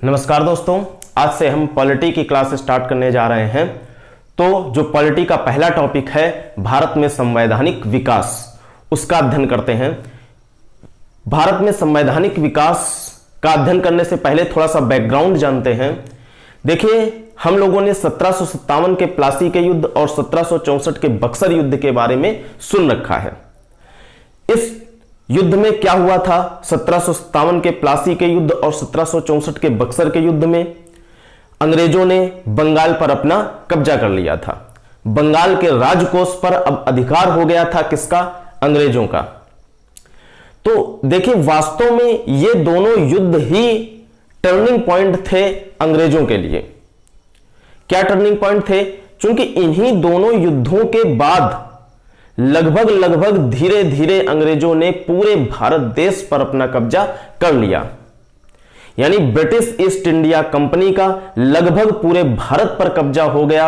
नमस्कार दोस्तों, आज से हम पॉलिटी की क्लास स्टार्ट करने जा रहे हैं। तो जो पॉलिटी का पहला टॉपिक है भारत में संवैधानिक विकास, उसका अध्ययन करते हैं। भारत में संवैधानिक विकास का अध्ययन करने से पहले थोड़ा सा बैकग्राउंड जानते हैं। देखिए, हम लोगों ने 1757 के प्लासी के युद्ध और 1764 के बक्सर युद्ध के बारे में सुन रखा है। इस युद्ध में क्या हुआ था? 1757 के प्लासी के युद्ध और 1764 के बक्सर के युद्ध में अंग्रेजों ने बंगाल पर अपना कब्जा कर लिया था। बंगाल के राजकोष पर अब अधिकार हो गया था किसका? अंग्रेजों का। तो देखिए, वास्तव में ये दोनों युद्ध ही टर्निंग पॉइंट थे अंग्रेजों के लिए। क्या टर्निंग पॉइंट थे? क्योंकि इन्हीं दोनों युद्धों के बाद लगभग धीरे धीरे अंग्रेजों ने पूरे भारत देश पर अपना कब्जा कर लिया। यानी ब्रिटिश ईस्ट इंडिया कंपनी का लगभग पूरे भारत पर कब्जा हो गया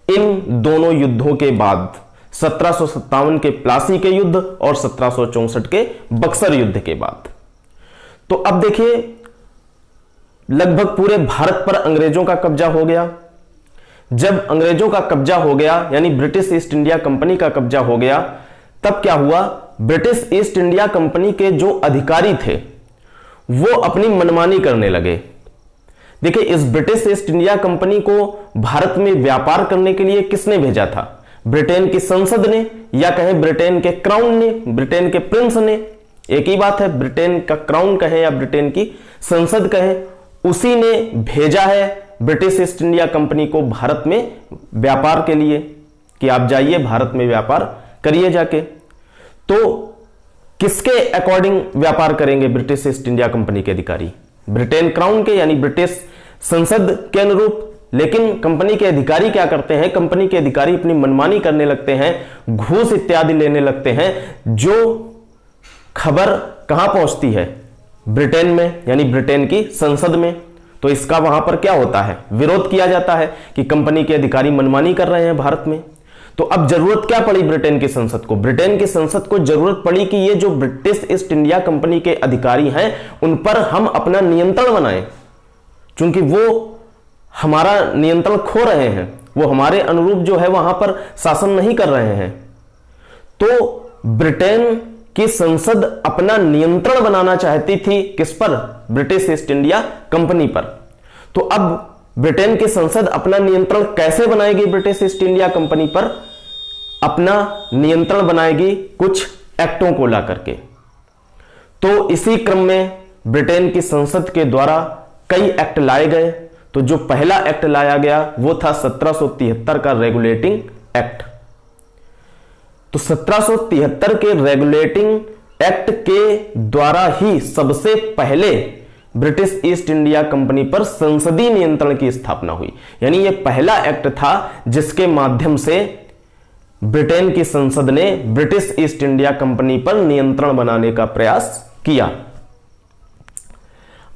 इन दोनों युद्धों के बाद, 1757 के प्लासी के युद्ध और 1764 के बक्सर युद्ध के बाद। तो अब देखिए, लगभग पूरे भारत पर अंग्रेजों का कब्जा हो गया। जब अंग्रेजों का कब्जा हो गया, यानी ब्रिटिश ईस्ट इंडिया कंपनी का कब्जा हो गया, तब क्या हुआ? ब्रिटिश ईस्ट इंडिया कंपनी के जो अधिकारी थे वो अपनी मनमानी करने लगे। देखिए, इस ब्रिटिश ईस्ट इंडिया कंपनी को भारत में व्यापार करने के लिए किसने भेजा था? ब्रिटेन की संसद ने, या कहें ब्रिटेन के क्राउन ने, ब्रिटेन के प्रिंस ने। एक ही बात है, ब्रिटेन का क्राउन कहें या ब्रिटेन की संसद कहें, उसी ने भेजा है ब्रिटिश ईस्ट इंडिया कंपनी को भारत में व्यापार के लिए कि आप जाइए भारत में व्यापार करिए जाके। तो किसके अकॉर्डिंग व्यापार करेंगे ब्रिटिश ईस्ट इंडिया कंपनी के अधिकारी? ब्रिटेन क्राउन के, यानी ब्रिटिश संसद के अनुरूप। लेकिन कंपनी के अधिकारी क्या करते हैं? कंपनी के अधिकारी अपनी मनमानी करने लगते हैं, घूस इत्यादि लेने लगते हैं। जो खबर कहां पहुंचती है? ब्रिटेन में, यानी ब्रिटेन की संसद में। तो इसका वहां पर क्या होता है? विरोध किया जाता है कि कंपनी के अधिकारी मनमानी कर रहे हैं भारत में। तो अब जरूरत क्या पड़ी ब्रिटेन की संसद को? ब्रिटेन की संसद को जरूरत पड़ी कि ये जो ब्रिटिश ईस्ट इंडिया कंपनी के अधिकारी हैं उन पर हम अपना नियंत्रण बनाएं, क्योंकि वो हमारा नियंत्रण खो रहे हैं, वो हमारे अनुरूप जो है वहां पर शासन नहीं कर रहे हैं। तो ब्रिटेन कि संसद अपना नियंत्रण बनाना चाहती थी किस पर? ब्रिटिश ईस्ट इंडिया कंपनी पर। तो अब ब्रिटेन की संसद अपना नियंत्रण कैसे बनाएगी ब्रिटिश ईस्ट इंडिया कंपनी पर? अपना नियंत्रण बनाएगी कुछ एक्टों को ला करके। तो इसी क्रम में ब्रिटेन की संसद के द्वारा कई एक्ट लाए गए। तो जो पहला एक्ट लाया गया वो था 1773 का रेगुलेटिंग एक्ट। तो 1773 के रेगुलेटिंग एक्ट के द्वारा ही सबसे पहले ब्रिटिश ईस्ट इंडिया कंपनी पर संसदीय नियंत्रण की स्थापना हुई। यानी यह पहला एक्ट था जिसके माध्यम से ब्रिटेन की संसद ने ब्रिटिश ईस्ट इंडिया कंपनी पर नियंत्रण बनाने का प्रयास किया।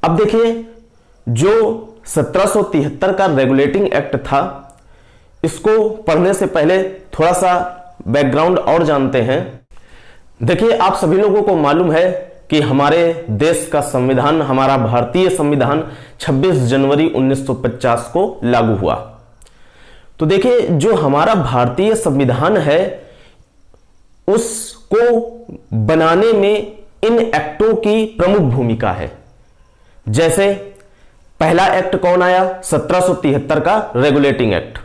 अब देखिए, जो 1773 का रेगुलेटिंग एक्ट था, इसको पढ़ने से पहले थोड़ा सा बैकग्राउंड और जानते हैं। देखिए, आप सभी लोगों को मालूम है कि हमारे देश का संविधान, हमारा भारतीय संविधान 26 जनवरी 1950 को लागू हुआ। तो देखिए, जो हमारा भारतीय संविधान है उसको बनाने में इन एक्टों की प्रमुख भूमिका है। जैसे पहला एक्ट कौन आया? 1773 का रेगुलेटिंग एक्ट।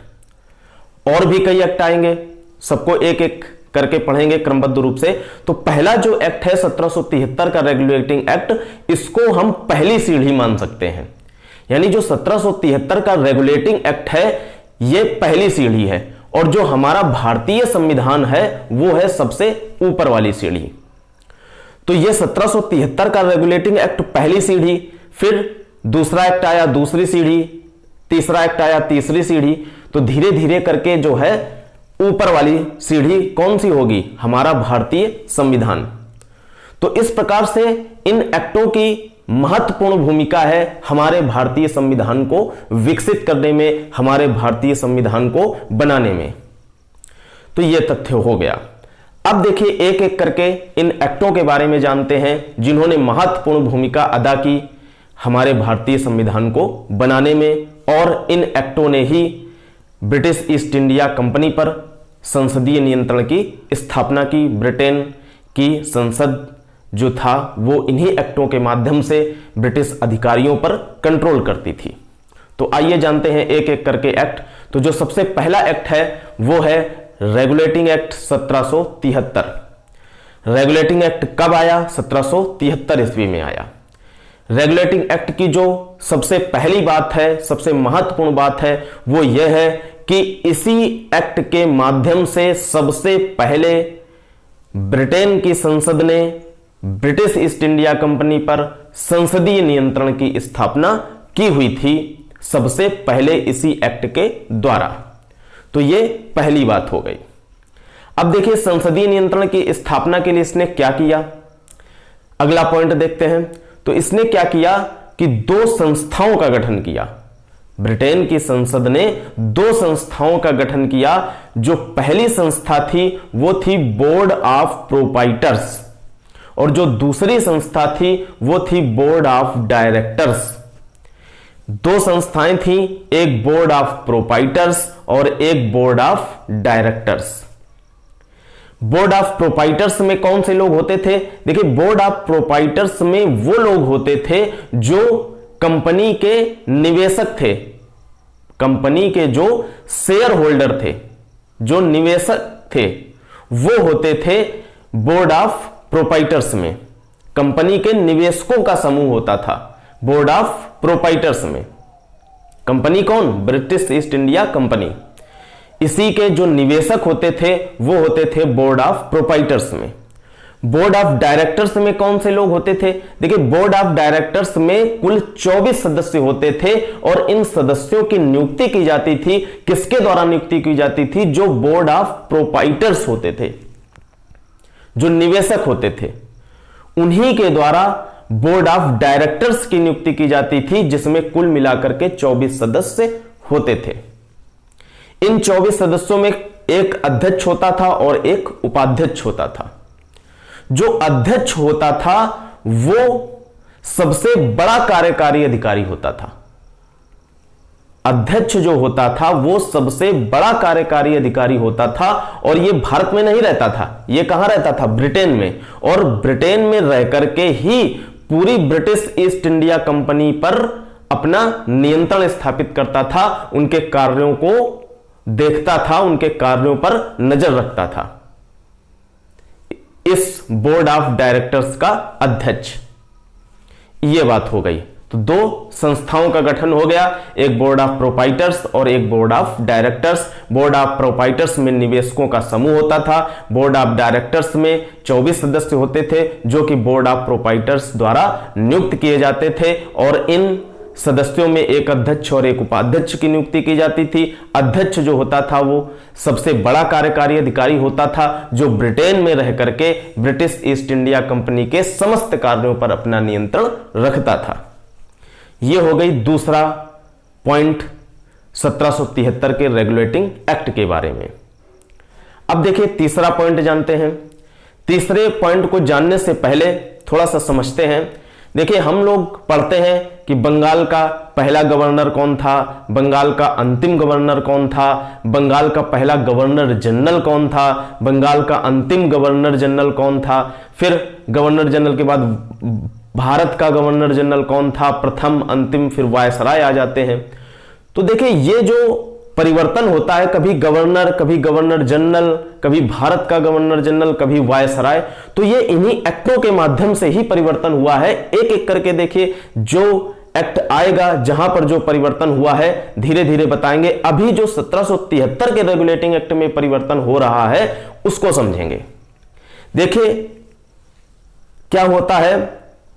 और भी कई एक्ट आएंगे, सबको एक एक करके पढ़ेंगे क्रमबद्ध रूप से। तो पहला जो एक्ट है 1773 का रेगुलेटिंग एक्ट, इसको हम पहली सीढ़ी मान सकते हैं। यानी जो 1773 का रेगुलेटिंग एक्ट है यह पहली सीढ़ी है, और जो हमारा भारतीय संविधान है वो है सबसे ऊपर वाली सीढ़ी। तो यह 1773 का रेगुलेटिंग एक्ट पहली सीढ़ी, फिर दूसरा एक्ट आया दूसरी सीढ़ी, तीसरा एक्ट आया तीसरी सीढ़ी। तो धीरे धीरे करके जो है ऊपर वाली सीढ़ी कौन सी होगी? हमारा भारतीय संविधान। तो इस प्रकार से इन एक्टों की महत्वपूर्ण भूमिका है हमारे भारतीय संविधान को विकसित करने में, हमारे भारतीय संविधान को बनाने में। तो यह तथ्य हो गया। अब देखिए, एक एक करके इन एक्टों के बारे में जानते हैं जिन्होंने महत्वपूर्ण भूमिका अदा की हमारे भारतीय संविधान को बनाने में, और इन एक्टों ने ही ब्रिटिश ईस्ट इंडिया कंपनी पर संसदीय नियंत्रण की स्थापना की। ब्रिटेन की संसद जो था वो इन्हीं एक्टों के माध्यम से ब्रिटिश अधिकारियों पर कंट्रोल करती थी। तो आइए जानते हैं एक एक करके एक्ट। तो जो सबसे पहला एक्ट है वो है रेगुलेटिंग एक्ट 1773। रेगुलेटिंग एक्ट कब आया? 1773 ईस्वी में आया। रेगुलेटिंग एक्ट की जो सबसे पहली बात है, सबसे महत्वपूर्ण बात है, वो यह है कि इसी एक्ट के माध्यम से सबसे पहले ब्रिटेन की संसद ने ब्रिटिश ईस्ट इंडिया कंपनी पर संसदीय नियंत्रण की स्थापना की हुई थी, सबसे पहले इसी एक्ट के द्वारा। तो ये पहली बात हो गई। अब देखिए संसदीय नियंत्रण की स्थापना के लिए इसने क्या किया, अगला पॉइंट देखते हैं। तो इसने क्या किया कि दो संस्थाओं का गठन किया। ब्रिटेन की संसद ने दो संस्थाओं का गठन किया। जो पहली संस्था थी वो थी बोर्ड ऑफ प्रोपाइटर्स, और जो दूसरी संस्था थी वो थी बोर्ड ऑफ डायरेक्टर्स। दो संस्थाएं थी, एक बोर्ड ऑफ प्रोपाइटर्स और एक board of directors. Board of proprietors में कौन से लोग होते थे? देखिए बोर्ड ऑफ प्रोपाइटर्स में वो लोग होते थे जो कंपनी के निवेशक थे, कंपनी के जो शेयर होल्डर थे, जो निवेशक थे, वो होते थे बोर्ड ऑफ प्रोपाइटर्स में। कंपनी के निवेशकों का समूह होता था बोर्ड ऑफ प्रोपाइटर्स में। कंपनी कौन? British east India company. इसी के जो निवेशक होते थे वो होते थे बोर्ड ऑफ प्रोपाइटर्स में। बोर्ड ऑफ डायरेक्टर्स में कौन से लोग होते थे? देखिए बोर्ड ऑफ डायरेक्टर्स में कुल 24 सदस्य होते थे, और इन सदस्यों की नियुक्ति की जाती थी। किसके द्वारा नियुक्ति की जाती थी? जो बोर्ड ऑफ प्रोपाइटर्स होते थे, जो निवेशक होते थे, उन्हीं के द्वारा बोर्ड ऑफ डायरेक्टर्स की नियुक्ति की जाती थी, जिसमें कुल मिलाकर के 24 सदस्य होते थे। इन 24 सदस्यों में एक अध्यक्ष होता था और एक उपाध्यक्ष होता था। जो अध्यक्ष होता था वो सबसे बड़ा कार्यकारी अधिकारी होता था। अध्यक्ष जो होता था वो सबसे बड़ा कार्यकारी अधिकारी होता था, और ये भारत में नहीं रहता था, ये कहां रहता था? ब्रिटेन में। और ब्रिटेन में रह करके ही पूरी ब्रिटिश ईस्ट इंडिया कंपनी पर अपना नियंत्रण स्थापित करता था, उनके कार्यों को देखता था, उनके कार्यों पर नजर रखता था। इस बोर्ड ऑफ डायरेक्टर्स का अध्यक्ष। यह बात हो गई। तो दो संस्थाओं का गठन हो गया, एक बोर्ड ऑफ प्रोपाइटर्स और एक board of directors. Board of proprietors में निवेशकों का समूह होता था, बोर्ड ऑफ डायरेक्टर्स में 24 सदस्य होते थे जो कि बोर्ड ऑफ प्रोपाइटर्स द्वारा नियुक्त किए जाते थे, और इन सदस्यों में एक अध्यक्ष और एक उपाध्यक्ष की नियुक्ति की जाती थी। अध्यक्ष जो होता था वो सबसे बड़ा कार्यकारी अधिकारी होता था, जो ब्रिटेन में रह करके ब्रिटिश ईस्ट इंडिया कंपनी के समस्त कार्यों पर अपना नियंत्रण रखता था। यह हो गई दूसरा पॉइंट 1773 के रेगुलेटिंग एक्ट के बारे में। अब देखिए तीसरा पॉइंट जानते हैं। तीसरे पॉइंट को जानने से पहले थोड़ा सा समझते हैं। देखिए हम लोग पढ़ते हैं कि बंगाल का पहला गवर्नर कौन था, बंगाल का अंतिम गवर्नर कौन था, बंगाल का पहला गवर्नर जनरल कौन था, बंगाल का अंतिम गवर्नर जनरल कौन था, फिर गवर्नर जनरल के बाद भारत का गवर्नर जनरल कौन था, प्रथम, अंतिम, फिर वायसराय आ जाते हैं। तो देखिए ये जो परिवर्तन होता है, कभी गवर्नर जनरल, कभी भारत का गवर्नर जनरल, कभी वायसराय, तो ये इन्हीं एक्टों के माध्यम से ही परिवर्तन हुआ है। एक एक करके देखिए जो एक्ट आएगा, जहां पर जो परिवर्तन हुआ है धीरे धीरे बताएंगे। अभी जो 1773 के रेगुलेटिंग एक्ट में परिवर्तन हो रहा है उसको समझेंगे। देखिए क्या होता है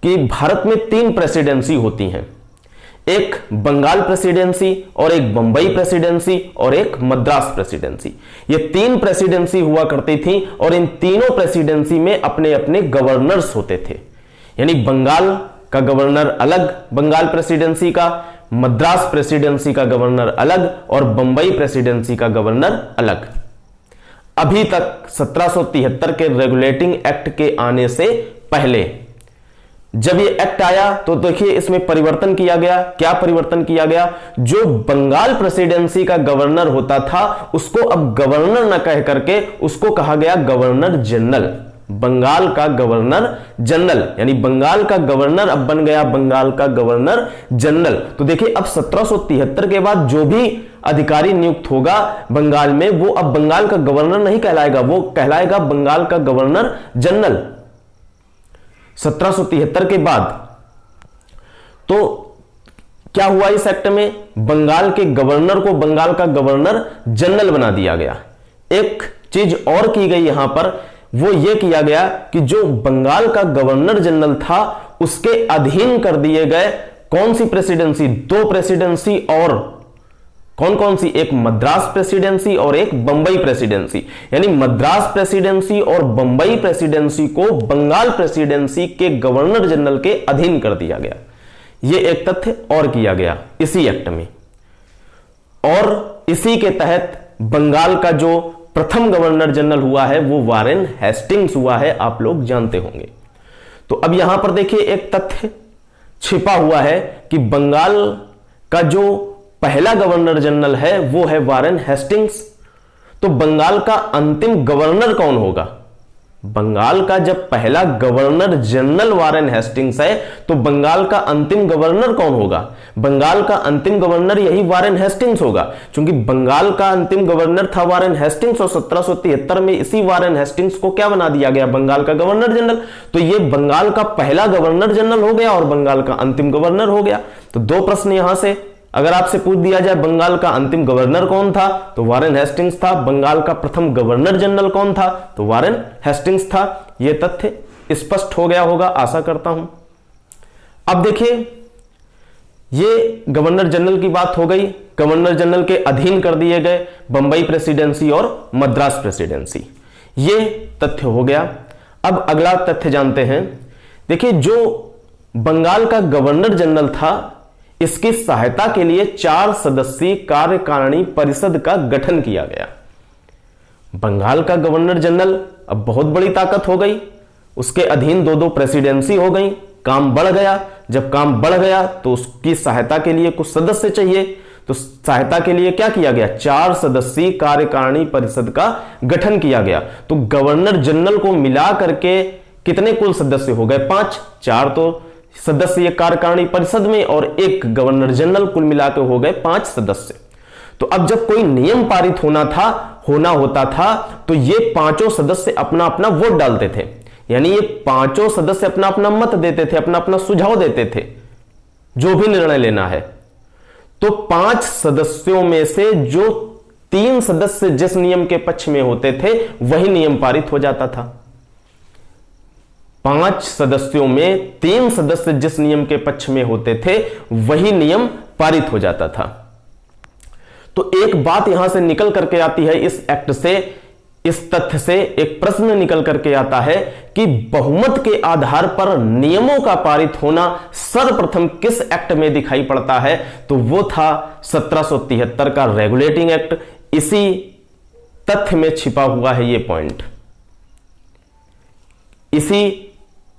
कि भारत में 3 प्रेसिडेंसी होती हैं, एक बंगाल प्रेसिडेंसी और एक बंबई प्रेसिडेंसी और एक मद्रास प्रेसिडेंसी। ये 3 प्रेसिडेंसी हुआ करती थी, और इन तीनों प्रेसिडेंसी में अपने अपने गवर्नर्स होते थे। यानी बंगाल का गवर्नर अलग बंगाल प्रेसिडेंसी का, मद्रास प्रेसिडेंसी का गवर्नर अलग, और बंबई प्रेसिडेंसी का गवर्नर अलग। अभी तक 1773 के रेगुलेटिंग एक्ट के आने से पहले जब ये एक्ट आया तो देखिए इसमें परिवर्तन किया गया। क्या परिवर्तन किया गया? जो बंगाल प्रेसिडेंसी का गवर्नर होता था उसको अब गवर्नर न कह करके उसको कहा गया गवर्नर जनरल। बंगाल का गवर्नर जनरल, यानी बंगाल का गवर्नर अब बन गया बंगाल का गवर्नर जनरल। तो देखिए अब 1773 के बाद जो भी अधिकारी नियुक्त होगा बंगाल में, वो अब बंगाल का गवर्नर नहीं कहलाएगा, वो कहलाएगा बंगाल का गवर्नर जनरल 1773 के बाद। तो क्या हुआ इस एक्ट में? बंगाल के गवर्नर को बंगाल का गवर्नर जनरल बना दिया गया। एक चीज और की गई यहां पर, वो ये किया गया कि जो बंगाल का गवर्नर जनरल था उसके अधीन कर दिए गए कौन सी प्रेसिडेंसी? दो प्रेसिडेंसी। और कौन कौन सी? एक मद्रास प्रेसिडेंसी और एक बंबई प्रेसिडेंसी। यानी मद्रास प्रेसिडेंसी और बंबई प्रेसिडेंसी को बंगाल प्रेसिडेंसी के गवर्नर जनरल के अधीन कर दिया गया। यह एक तथ्य और किया गया इसी एक्ट में। और इसी के तहत बंगाल का जो प्रथम गवर्नर जनरल हुआ है वो वारेन हेस्टिंग्स हुआ है, आप लोग जानते होंगे। तो अब यहां पर देखिए एक तथ्य छिपा हुआ है कि बंगाल का जो पहला गवर्नर जनरल है वो है वारेन हेस्टिंग्स। तो बंगाल का अंतिम गवर्नर कौन होगा? बंगाल का जब पहला गवर्नर जनरल वारेन हेस्टिंग्स है तो बंगाल का अंतिम गवर्नर कौन होगा? बंगाल का अंतिम गवर्नर यही वारेन हेस्टिंग्स होगा, क्योंकि बंगाल का अंतिम गवर्नर था वारेन हेस्टिंग्स और 1773 में इसी वारेन हेस्टिंग्स को क्या बना दिया गया? बंगाल का गवर्नर जनरल। तो ये बंगाल का पहला गवर्नर जनरल हो गया और बंगाल का अंतिम गवर्नर हो गया। तो दो प्रश्न यहां से, अगर आपसे पूछ दिया जाए बंगाल का अंतिम गवर्नर कौन था तो वारेन हेस्टिंग्स था, बंगाल का प्रथम गवर्नर जनरल कौन था तो वारेन हेस्टिंग्स था। यह तथ्य स्पष्ट हो गया होगा, आशा करता हूं। अब देखिए ये गवर्नर जनरल की बात हो गई। गवर्नर जनरल के अधीन कर दिए गए बंबई प्रेसिडेंसी और मद्रास प्रेसिडेंसी, ये तथ्य हो गया। अब अगला तथ्य जानते हैं। देखिए जो बंगाल का गवर्नर जनरल था इसकी सहायता के लिए 4 सदस्यीय कार्यकारिणी परिषद का गठन किया गया। बंगाल का गवर्नर जनरल अब बहुत बड़ी ताकत हो गई, उसके अधीन 2-2 प्रेसिडेंसी हो गई, काम बढ़ गया। जब काम बढ़ गया तो उसकी सहायता के लिए कुछ सदस्य चाहिए, तो सहायता के लिए क्या किया गया? 4 सदस्यीय कार्यकारिणी परिषद का गठन किया गया। तो गवर्नर जनरल को मिला करके कितने कुल सदस्य हो गए? 5। 4 तो सदस्य कार्यकारिणी परिषद में और एक गवर्नर जनरल, कुल मिलाकर हो गए 5 सदस्य। तो अब जब कोई नियम पारित होना होता था तो ये पांचों सदस्य अपना अपना वोट डालते थे, यानी ये पांचों सदस्य अपना अपना मत देते थे, अपना अपना सुझाव देते थे जो भी निर्णय लेना है। तो 5 सदस्यों में से जो 3 सदस्य जिस नियम के पक्ष में होते थे वही नियम पारित हो जाता था। 5 सदस्यों में 3 सदस्य जिस नियम के पक्ष में होते थे वही नियम पारित हो जाता था। तो एक बात यहां से निकल करके आती है इस एक्ट से, इस तथ्य से एक प्रश्न निकल करके आता है कि बहुमत के आधार पर नियमों का पारित होना सर्वप्रथम किस एक्ट में दिखाई पड़ता है? तो वो था 1773 का रेगुलेटिंग एक्ट। इसी तथ्य में छिपा हुआ है ये पॉइंट। इसी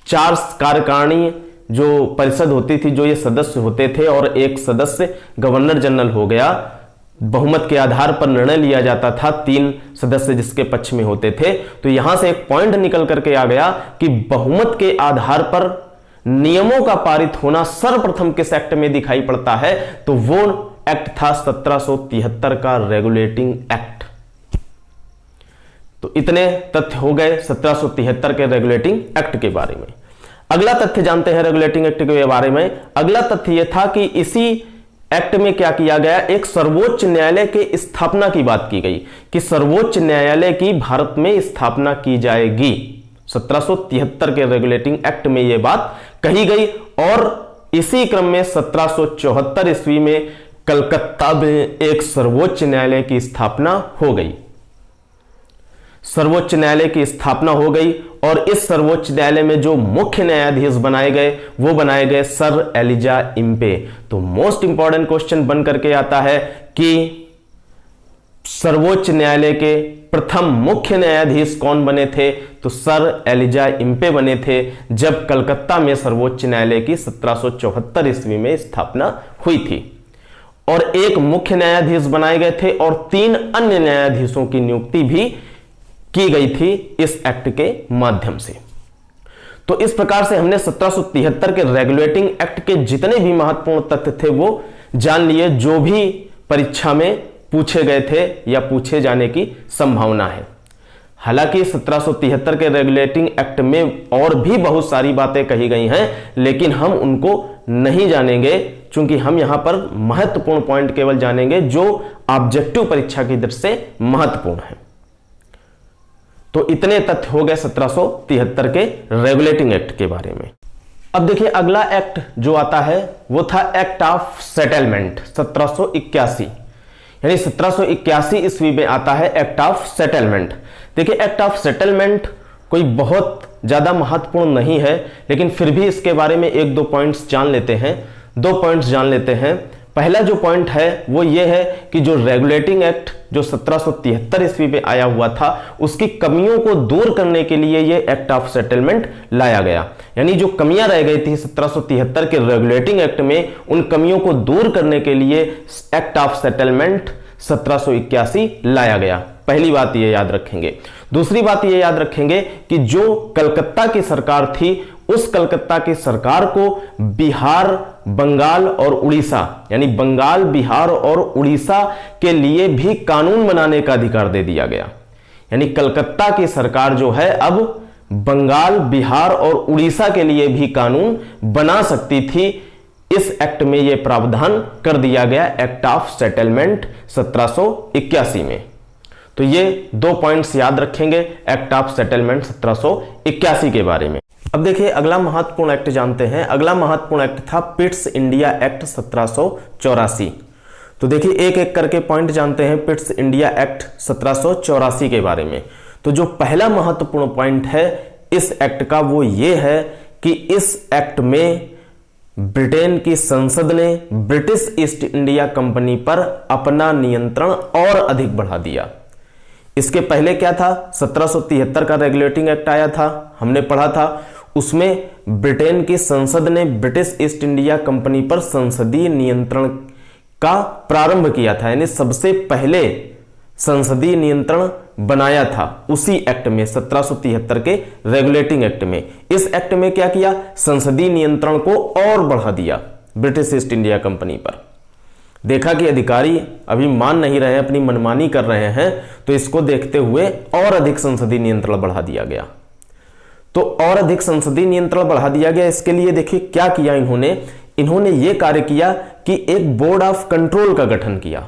4 कार्यकारिणी जो परिषद होती थी, जो ये सदस्य होते थे और एक सदस्य गवर्नर जनरल हो गया, बहुमत के आधार पर निर्णय लिया जाता था, 3 सदस्य जिसके पक्ष में होते थे। तो यहां से एक पॉइंट निकल करके आ गया कि बहुमत के आधार पर नियमों का पारित होना सर्वप्रथम किस एक्ट में दिखाई पड़ता है? तो वो एक्ट था 1773 का रेगुलेटिंग एक्ट। तो इतने तथ्य हो गए 1773 के रेगुलेटिंग एक्ट के बारे में। अगला तथ्य जानते हैं रेगुलेटिंग एक्ट के बारे में। अगला तथ्य यह था कि इसी एक्ट में क्या किया गया? एक सर्वोच्च न्यायालय के स्थापना की बात की गई कि सर्वोच्च न्यायालय की भारत में स्थापना की जाएगी। 1773 के रेगुलेटिंग एक्ट में यह बात कही गई और इसी क्रम में 1774 ईस्वी में कलकत्ता में एक सर्वोच्च न्यायालय की स्थापना हो गई। सर्वोच्च न्यायालय की स्थापना हो गई और इस सर्वोच्च न्यायालय में जो मुख्य न्यायाधीश बनाए गए वो बनाए गए सर एलिजा इम्पे। तो मोस्ट इंपॉर्टेंट क्वेश्चन बन करके आता है कि सर्वोच्च न्यायालय के प्रथम मुख्य न्यायाधीश कौन बने थे? तो सर एलिजा इम्पे बने थे, जब कलकत्ता में सर्वोच्च न्यायालय की 1774 ईस्वी में स्थापना हुई थी। और एक मुख्य न्यायाधीश बनाए गए थे और 3 अन्य न्यायाधीशों की नियुक्ति भी की गई थी इस एक्ट के माध्यम से। तो इस प्रकार से हमने 1773 के रेगुलेटिंग एक्ट के जितने भी महत्वपूर्ण तथ्य थे वो जान लिए, जो भी परीक्षा में पूछे गए थे या पूछे जाने की संभावना है। हालांकि 1773 के रेगुलेटिंग एक्ट में और भी बहुत सारी बातें कही गई हैं, लेकिन हम उनको नहीं जानेंगे, क्योंकि हम यहां पर महत्वपूर्ण पॉइंट केवल जानेंगे जो ऑब्जेक्टिव परीक्षा की दृष्टि से महत्वपूर्ण है। तो इतने तथ्य हो गए 1773 के रेगुलेटिंग एक्ट के बारे में। अब देखिए अगला एक्ट जो आता है वो था एक्ट ऑफ सेटलमेंट 1781, यानी 1781 ईस्वी में आता है एक्ट ऑफ सेटलमेंट। देखिए एक्ट ऑफ सेटलमेंट कोई बहुत ज्यादा महत्वपूर्ण नहीं है, लेकिन फिर भी इसके बारे में 1-2 पॉइंट्स जान लेते हैं। 2 पॉइंट्स जान लेते हैं। पहला जो पॉइंट है वो ये है कि जो रेगुलेटिंग एक्ट जो 1773 ईस्वी में आया हुआ था, उसकी कमियों को दूर करने के लिए ये एक्ट ऑफ सेटलमेंट लाया गया। यानी जो कमियां रह गई थी 1773 के रेगुलेटिंग एक्ट में, उन कमियों को दूर करने के लिए एक्ट ऑफ सेटलमेंट 1781 लाया गया। पहली बात ये याद रखेंगे। दूसरी बात ये याद रखेंगे कि जो कलकत्ता की सरकार थी, उस कलकत्ता की सरकार को बिहार, बंगाल और उड़ीसा, यानी बंगाल, बिहार और उड़ीसा के लिए भी कानून बनाने का अधिकार दे दिया गया। यानी कलकत्ता की सरकार जो है अब बंगाल, बिहार और उड़ीसा के लिए भी कानून बना सकती थी। इस एक्ट में यह प्रावधान कर दिया गया एक्ट ऑफ सेटलमेंट 1781 में। तो ये 2 पॉइंट्स याद रखेंगे एक्ट ऑफ सेटलमेंट 1781 के बारे में। अब देखिए अगला महत्वपूर्ण एक्ट जानते हैं। अगला महत्वपूर्ण एक्ट था पिट्स इंडिया एक्ट 1784। तो देखिए एक एक करके पॉइंट जानते हैं पिट्स इंडिया एक्ट 1784 के बारे में। तो जो पहला महत्वपूर्ण पॉइंट है इस एक्ट का वो ये है कि इस एक्ट में ब्रिटेन की संसद ने ब्रिटिश ईस्ट इंडिया कंपनी पर अपना नियंत्रण और अधिक बढ़ा दिया। इसके पहले क्या था, 1773 का रेगुलेटिंग एक्ट आया था, हमने पढ़ा था। उसमें ब्रिटेन की संसद ने ब्रिटिश ईस्ट इंडिया कंपनी पर संसदीय नियंत्रण का प्रारंभ किया था, यानी सबसे पहले संसदीय नियंत्रण बनाया था उसी एक्ट में, 1773 के रेगुलेटिंग एक्ट में। इस एक्ट में क्या किया, संसदीय नियंत्रण को और बढ़ा दिया ब्रिटिश ईस्ट इंडिया कंपनी पर। देखा कि अधिकारी अभी मान नहीं रहे हैं, अपनी मनमानी कर रहे हैं, तो इसको देखते हुए और अधिक संसदीय नियंत्रण बढ़ा दिया गया। तो और अधिक संसदीय नियंत्रण बढ़ा दिया गया। इसके लिए देखिए क्या किया इन्होंने ये कार्य किया कि एक बोर्ड ऑफ कंट्रोल का गठन किया,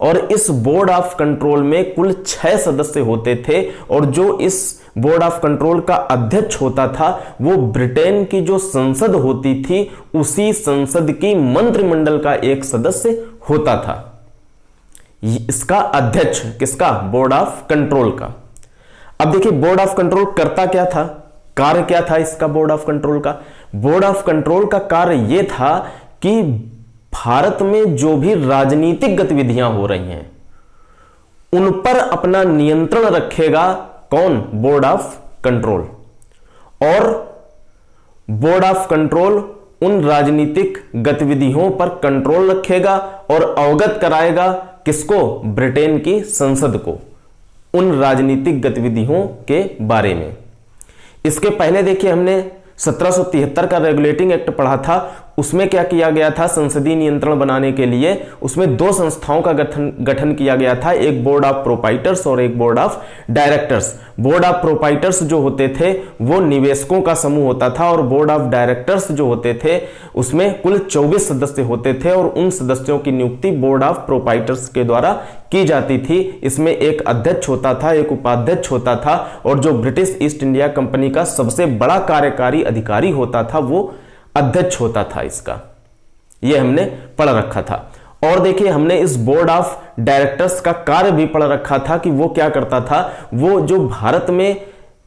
और इस बोर्ड ऑफ कंट्रोल में कुल 6 सदस्य होते थे, और जो इस बोर्ड ऑफ कंट्रोल का अध्यक्ष होता था वो ब्रिटेन की जो संसद होती थी उसी संसद की मंत्रिमंडल का एक सदस्य होता था। इसका अध्यक्ष किसका, बोर्ड ऑफ कंट्रोल का। अब देखिए बोर्ड ऑफ कंट्रोल करता क्या था, कार्य क्या था इसका बोर्ड ऑफ कंट्रोल का। बोर्ड ऑफ कंट्रोल का कार्य यह था कि भारत में जो भी राजनीतिक गतिविधियां हो रही हैं उन पर अपना नियंत्रण रखेगा कौन, बोर्ड ऑफ कंट्रोल। और बोर्ड ऑफ कंट्रोल उन राजनीतिक गतिविधियों पर कंट्रोल रखेगा और अवगत कराएगा किसको, ब्रिटेन की संसद को, उन राजनीतिक गतिविधियों के बारे में। इसके पहले देखिए हमने 1773 का रेगुलेटिंग एक्ट पढ़ा था। उसमें क्या किया गया था, संसदीय नियंत्रण बनाने के लिए उसमें 2 संस्थाओं का गठन किया गया था, एक बोर्ड ऑफ प्रोपाइटर्स और एक board of directors. Board of proprietors जो होते थे वो निवेशकों का समूह होता था, और बोर्ड ऑफ डायरेक्टर्स जो होते थे उसमें कुल 24 सदस्य होते थे, और उन सदस्यों की नियुक्ति बोर्ड ऑफ प्रोपाइटर्स के द्वारा की जाती थी। इसमें एक अध्यक्ष होता था, एक उपाध्यक्ष होता था, और जो ब्रिटिश ईस्ट इंडिया कंपनी का सबसे बड़ा कार्यकारी अधिकारी होता था वो अध्यक्ष होता था इसका। यह हमने पढ़ रखा था। और देखिए हमने इस बोर्ड ऑफ डायरेक्टर्स का कार्य भी पढ़ रखा था कि वो क्या करता था, वो जो भारत में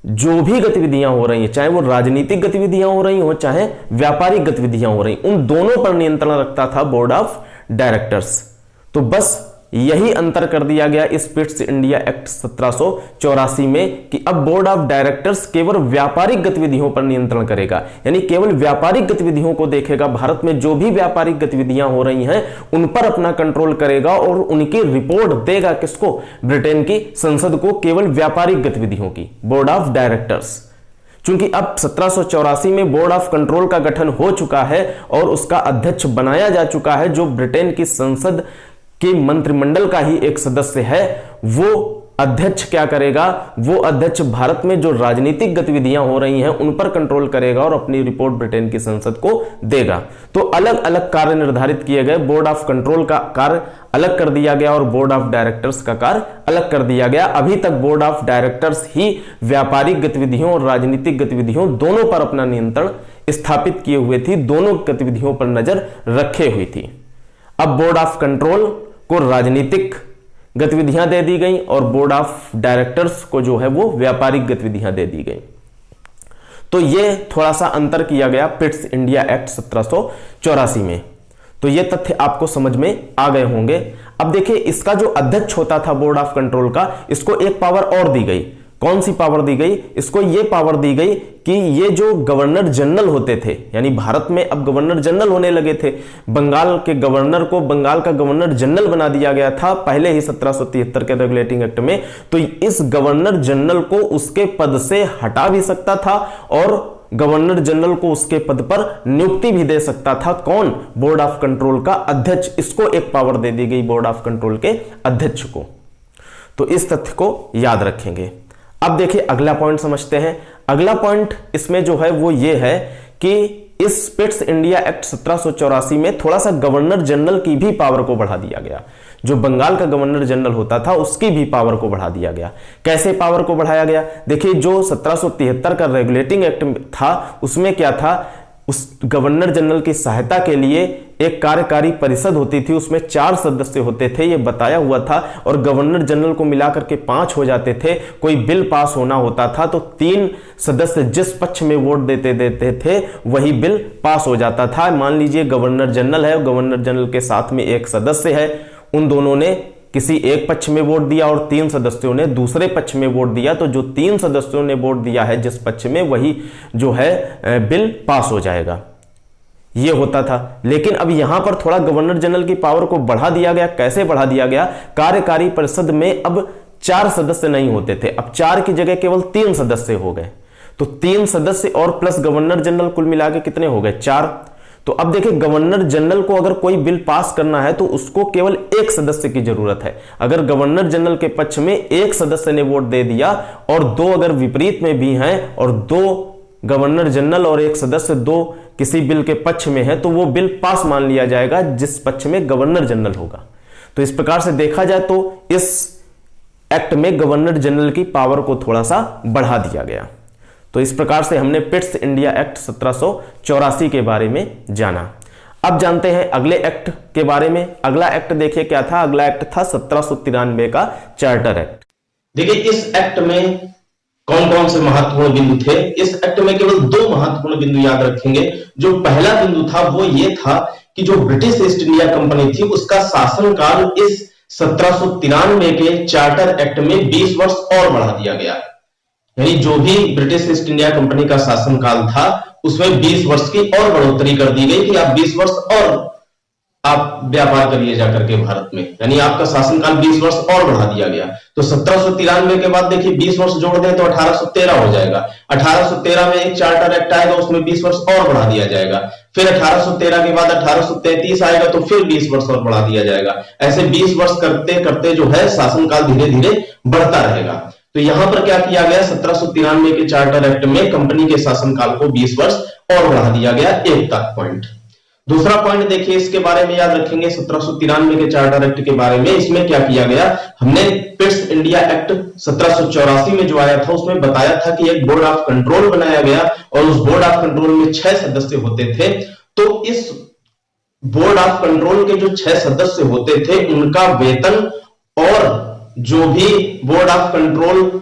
जो भी गतिविधियां हो रही हैं, चाहे वो राजनीतिक गतिविधियां हो रही हो चाहे व्यापारिक गतिविधियां हो रही, उन दोनों पर नियंत्रण रखता था बोर्ड ऑफ डायरेक्टर्स। तो बस यही अंतर कर दिया गया इस पिट्स इंडिया एक्ट 1784 में कि अब बोर्ड ऑफ डायरेक्टर्स केवल व्यापारिक गतिविधियों पर नियंत्रण करेगा, यानी केवल व्यापारिक गतिविधियों को देखेगा। भारत में जो भी व्यापारिक गतिविधियां हो रही हैं उन पर अपना कंट्रोल करेगा और उनकी रिपोर्ट देगा किसको? ब्रिटेन की संसद को, केवल व्यापारिक गतिविधियों की, बोर्ड ऑफ डायरेक्टर्स। चूंकि अब 1784 में बोर्ड ऑफ कंट्रोल का गठन हो चुका है और उसका अध्यक्ष बनाया जा चुका है, जो ब्रिटेन की संसद के मंत्रिमंडल का ही एक सदस्य है, वो अध्यक्ष क्या करेगा? वो अध्यक्ष भारत में जो राजनीतिक गतिविधियां हो रही हैं उन पर कंट्रोल करेगा और अपनी रिपोर्ट ब्रिटेन की संसद को देगा। तो अलग अलग कार्य निर्धारित किए गए, बोर्ड ऑफ कंट्रोल का कार्य अलग कर दिया गया और बोर्ड ऑफ डायरेक्टर्स का कार्य अलग कर दिया गया। अभी तक बोर्ड ऑफ डायरेक्टर्स ही व्यापारिक गतिविधियों और राजनीतिक गतिविधियों दोनों पर अपना नियंत्रण स्थापित किए हुए थी, दोनों गतिविधियों पर नजर रखे हुई थी। अब बोर्ड ऑफ कंट्रोल को राजनीतिक गतिविधियां दे दी गई और बोर्ड ऑफ डायरेक्टर्स को जो है वो व्यापारिक गतिविधियां दे दी गई। तो ये थोड़ा सा अंतर किया गया पिट्स इंडिया एक्ट 1784 में। तो ये तथ्य आपको समझ में आ गए होंगे। अब देखिए, इसका जो अध्यक्ष होता था बोर्ड ऑफ कंट्रोल का, इसको एक पावर और दी गई। कौन सी पावर दी गई? इसको ये पावर दी गई कि ये जो गवर्नर जनरल होते थे, यानी भारत में अब गवर्नर जनरल होने लगे थे, बंगाल के गवर्नर को बंगाल का गवर्नर जनरल बना दिया गया था पहले ही 1773 के रेगुलेटिंग एक्ट में। तो इस गवर्नर जनरल को उसके पद से हटा भी सकता था और गवर्नर जनरल को उसके पद पर नियुक्ति भी दे सकता था। कौन? बोर्ड ऑफ कंट्रोल का अध्यक्ष। इसको एक पावर दे दी गई बोर्ड ऑफ कंट्रोल के अध्यक्ष को। तो इस तथ्य को याद रखेंगे। अब देखिए अगला पॉइंट समझते हैं। अगला पॉइंट इसमें जो है वो ये है कि इस पिट्स इंडिया एक्ट 1784 में थोड़ा सा गवर्नर जनरल की भी पावर को बढ़ा दिया गया। जो बंगाल का गवर्नर जनरल होता था उसकी भी पावर को बढ़ा दिया गया। कैसे पावर को बढ़ाया गया? देखिए, जो 1773 का रेगुलेटिंग एक्ट था उसमें क्या था, उस गवर्नर जनरल की सहायता के लिए एक कार्यकारी परिषद होती थी, उसमें 4 सदस्य होते थे, ये बताया हुआ था। और गवर्नर जनरल को मिलाकर के 5 हो जाते थे। कोई बिल पास होना होता था तो 3 सदस्य जिस पक्ष में वोट देते थे वही बिल पास हो जाता था। मान लीजिए गवर्नर जनरल है, गवर्नर जनरल के साथ में एक सदस्य है, उन दोनों ने किसी एक पक्ष में वोट दिया और 3 सदस्यों ने दूसरे पक्ष में वोट दिया, तो जो 3 सदस्यों ने वोट दिया है जिस पक्ष में, वही जो है बिल पास हो जाएगा। ये होता था। लेकिन अब यहां पर थोड़ा गवर्नर जनरल की पावर को बढ़ा दिया गया। कैसे बढ़ा दिया गया? कार्यकारी परिषद में अब 4 सदस्य नहीं होते थे, अब 4 की जगह केवल 3 सदस्य हो गए। तो 3 सदस्य और प्लस गवर्नर जनरल कुल मिला के कितने हो गए? 4। तो अब देखिए, गवर्नर जनरल को अगर कोई बिल पास करना है तो उसको केवल 1 सदस्य की जरूरत है। अगर गवर्नर जनरल के पक्ष में 1 सदस्य ने वोट दे दिया और 2 अगर विपरीत में भी हैं और 2 गवर्नर जनरल और 1 सदस्य 2 किसी बिल के पक्ष में है, तो वो बिल पास मान लिया जाएगा जिस पक्ष में गवर्नर जनरल होगा। तो इस प्रकार से देखा जाए तो इस एक्ट में गवर्नर जनरल की पावर को थोड़ा सा बढ़ा दिया गया। तो इस प्रकार से हमने पिट्स इंडिया एक्ट 1784 के बारे में जाना। अब जानते हैं अगले एक्ट के बारे में। अगला एक्ट देखिए क्या था। अगला एक्ट था 1793 का चार्टर एक्ट। देखिए, इस एक्ट में कौन कौन से महत्वपूर्ण बिंदु थे? इस एक्ट में केवल 2 महत्वपूर्ण बिंदु याद रखेंगे। जो पहला बिंदु था वो ये था कि जो ब्रिटिश ईस्ट इंडिया कंपनी थी उसका शासनकाल इस 1793 के चार्टर एक्ट में 20 वर्ष और बढ़ा दिया गया। यानी जो भी ब्रिटिश ईस्ट इंडिया कंपनी का शासनकाल था उसमें 20 वर्ष की और बढ़ोतरी कर दी गई कि आप 20 वर्ष और आप व्यापार करिए जाकर के भारत में, यानी आपका शासनकाल 20 वर्ष और बढ़ा दिया गया। तो 1793 के बाद देखिए 20 वर्ष जोड़ दें तो 1813 हो जाएगा। 1813 में एक चार्टर एक्ट आएगा, उसमें 20 वर्ष और बढ़ा दिया जाएगा। फिर 1813 के बाद 1833 आएगा तो फिर 20 वर्ष और बढ़ा दिया जाएगा। ऐसे 20 वर्ष करते करते जो है शासनकाल धीरे धीरे बढ़ता रहेगा। तो यहां पर क्या किया गया? 1793 के चार्टर एक्ट में कंपनी के शासनकाल को 20 वर्ष और बढ़ा दिया गया। एक तक पॉइंट। दूसरा पॉइंट देखिए, इसके बारे में याद रखेंगे 1793 के चार्टर एक्ट के बारे में। इसमें क्या किया गया? हमने पिट्स इंडिया एक्ट 1784 में जो आया था उसमें बताया था कि एक बोर्ड ऑफ कंट्रोल बनाया गया और उस बोर्ड ऑफ कंट्रोल में 6 सदस्य होते थे। तो इस बोर्ड ऑफ कंट्रोल के जो 6 सदस्य होते थे उनका वेतन और जो भी बोर्ड ऑफ कंट्रोल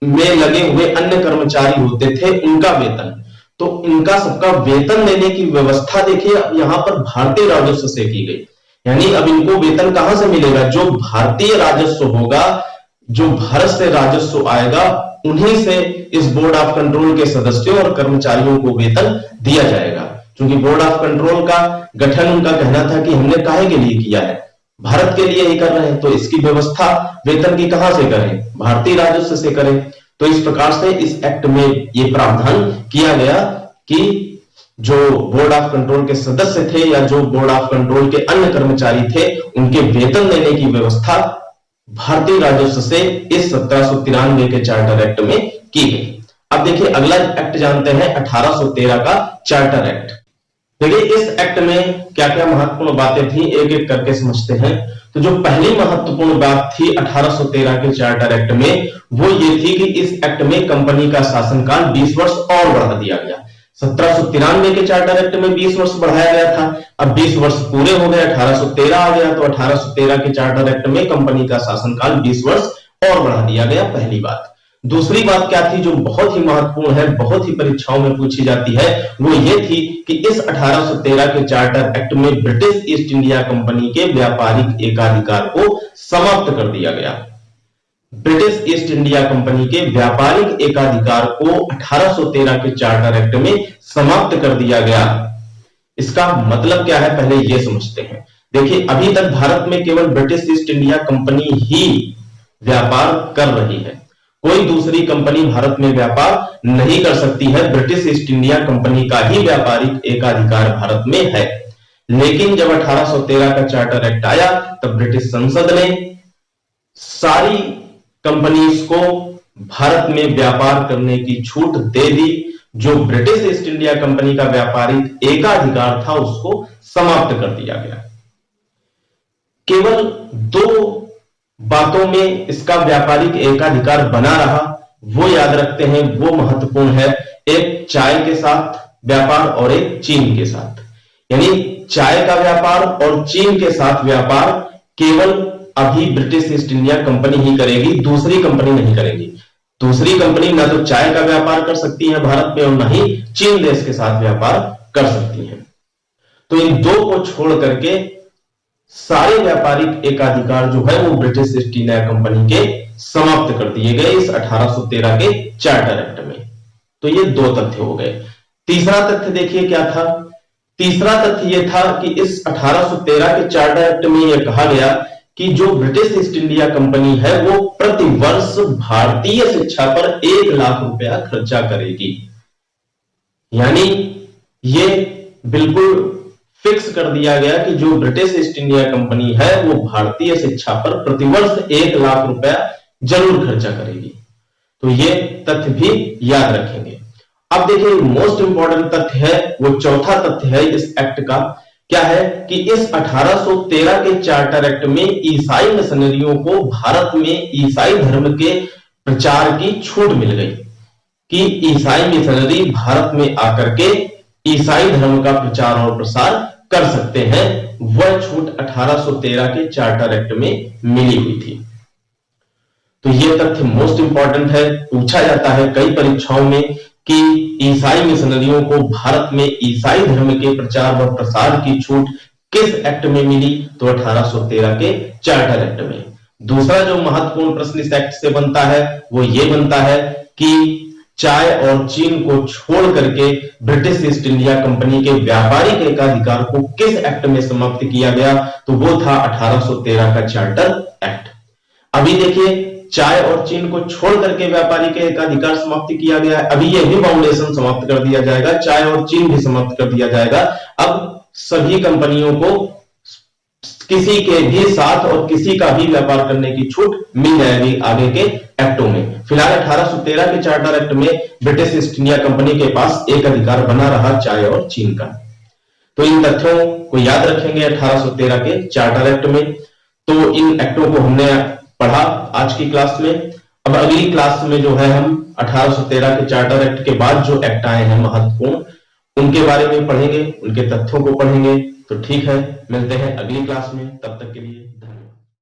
में लगे हुए अन्य कर्मचारी होते थे उनका वेतन, तो इनका सबका वेतन देने की व्यवस्था देखिए अब यहां पर भारतीय राजस्व से की गई। यानी अब इनको वेतन कहां से मिलेगा? जो भारतीय राजस्व होगा, जो भारत से राजस्व आएगा, उन्हीं से इस बोर्ड ऑफ कंट्रोल के सदस्यों और कर्मचारियों को वेतन दिया जाएगा। क्योंकि बोर्ड ऑफ कंट्रोल का गठन उनका कहना था कि हमने काहे के लिए किया है, भारत के लिए ही कर रहे हैं, तो इसकी व्यवस्था वेतन की कहां से करें? भारतीय राजस्व से करें। तो इस प्रकार से इस एक्ट में यह प्रावधान किया गया कि जो बोर्ड ऑफ कंट्रोल के सदस्य थे या जो बोर्ड ऑफ कंट्रोल के अन्य कर्मचारी थे, उनके वेतन देने की व्यवस्था भारतीय राजस्व से इस 1793 के चार्टर एक्ट में की गई। अब देखिए अगला एक्ट जानते हैं 1813 का चार्टर एक्ट। देखिए इस एक्ट में क्या क्या महत्वपूर्ण बातें थी, एक एक करके समझते हैं। तो जो पहली महत्वपूर्ण बात थी 1813 के चार्टर एक्ट में, वो ये थी कि इस एक्ट में कंपनी का शासनकाल 20 वर्ष और बढ़ा दिया गया। 1793 के चार्टर एक्ट में 20 वर्ष बढ़ाया गया था, अब 20 वर्ष पूरे हो गए, 1813 आ गया, तो 1813 के चार्टर एक्ट में कंपनी का शासनकाल 20 वर्ष और बढ़ा दिया गया, पहली बात। दूसरी बात क्या थी जो बहुत ही महत्वपूर्ण है, बहुत ही परीक्षाओं में पूछी जाती है, वो ये थी कि इस 1813 के चार्टर एक्ट में ब्रिटिश ईस्ट इंडिया कंपनी के व्यापारिक एकाधिकार को समाप्त कर दिया गया। ब्रिटिश ईस्ट इंडिया कंपनी के व्यापारिक एकाधिकार को 1813 के चार्टर एक्ट में समाप्त कर दिया गया। इसका मतलब क्या है, पहले यह समझते हैं। देखिए अभी तक भारत में केवल ब्रिटिश ईस्ट इंडिया कंपनी ही व्यापार कर रही है, कोई दूसरी कंपनी भारत में व्यापार नहीं कर सकती है। ब्रिटिश ईस्ट इंडिया कंपनी का ही व्यापारिक एकाधिकार भारत में है। लेकिन जब 1813 का चार्टर एक्ट आया, तब ब्रिटिश संसद ने सारी कंपनीज को भारत में व्यापार करने की छूट दे दी। जो ब्रिटिश ईस्ट इंडिया कंपनी का व्यापारिक एकाधिकार था, उसको समाप्त कर दिया गया। केवल दो बातों में इसका व्यापारिक एकाधिकार बना रहा, वो याद रखते हैं, वो महत्वपूर्ण है। एक चाय के साथ व्यापार और एक चीन के साथ, यानी चाय का व्यापार और चीन के साथ व्यापार केवल अभी ब्रिटिश ईस्ट इंडिया कंपनी ही करेगी, दूसरी कंपनी नहीं करेगी। दूसरी कंपनी ना तो चाय का व्यापार कर सकती है भारत में और ना ही चीन देश के साथ व्यापार कर सकती है। तो इन दो को छोड़ करके सारे व्यापारिक एकाधिकार जो है वो ब्रिटिश ईस्ट इंडिया कंपनी के समाप्त कर दिए गए इस 1813 के चार्टर एक्ट में। तो ये दो तथ्य हो गए। तीसरा तथ्य देखिए क्या था। तीसरा तथ्य यह था कि इस 1813 के चार्टर एक्ट में यह कहा गया कि जो ब्रिटिश ईस्ट इंडिया कंपनी है वो प्रति वर्ष भारतीय शिक्षा पर 1 लाख रुपया खर्चा करेगी। यानी ये बिल्कुल फिक्स कर दिया गया कि जो ब्रिटिश ईस्ट इंडिया कंपनी है वो भारतीय शिक्षा पर प्रतिवर्ष 1 लाख रुपया जरूर खर्चा करेगी। तो ये तथ्य भी याद रखेंगे। अब देखिए मोस्ट इंपॉर्टेंट तथ्य है, वो चौथा तथ्य है इस एक्ट का। क्या है कि इस 1813 के चार्टर एक्ट में ईसाई मिशनरियों को भारत में ईसाई धर्म के प्रचार की छूट मिल गई कि ईसाई मिशनरी भारत में आकर के ईसाई धर्म का प्रचार और प्रसार कर सकते हैं। वह छूट 1813 के चार्टर एक्ट में मिली हुई थी। तो यह तथ्य मोस्ट इंपॉर्टेंट है, पूछा जाता है कई परीक्षाओं में कि ईसाई मिशनरियों को भारत में ईसाई धर्म के प्रचार व प्रसार की छूट किस एक्ट में मिली, तो 1813 के चार्टर एक्ट में। दूसरा जो महत्वपूर्ण प्रश्न इस एक्ट से बनता है वो ये बनता है कि चाय और चीन को छोड़ करके ब्रिटिश ईस्ट इंडिया कंपनी के व्यापारिक एकाधिकार को किस एक्ट में समाप्त किया गया, तो वो था 1813 का चार्टर एक्ट। अभी देखिए चाय और चीन को छोड़ करके व्यापारिक एकाधिकार समाप्त किया गया है, अभी ये भी फाउंडेशन समाप्त कर दिया जाएगा, चाय और चीन भी समाप्त कर दिया जाएगा। अब सभी कंपनियों को किसी के भी साथ और किसी का भी व्यापार करने की छूट मिल जाएगी आगे के एक्टों में। फिलहाल 1813 के चार्टर एक्ट में ब्रिटिश ईस्ट इंडिया कंपनी के पास एक अधिकार बना रहा चाय और चीन का। तो इन तथ्यों को याद रखेंगे 1813 के चार्टर एक्ट में। तो इन एक्टों को हमने पढ़ा आज की क्लास में। अब अगली क्लास में जो है हम 1813 के चार्टर एक्ट के बाद जो एक्ट आए हैं महत्वपूर्ण, उनके बारे में पढ़ेंगे, उनके तथ्यों को पढ़ेंगे। तो ठीक है, मिलते हैं अगली क्लास में, तब तक के लिए धन्यवाद।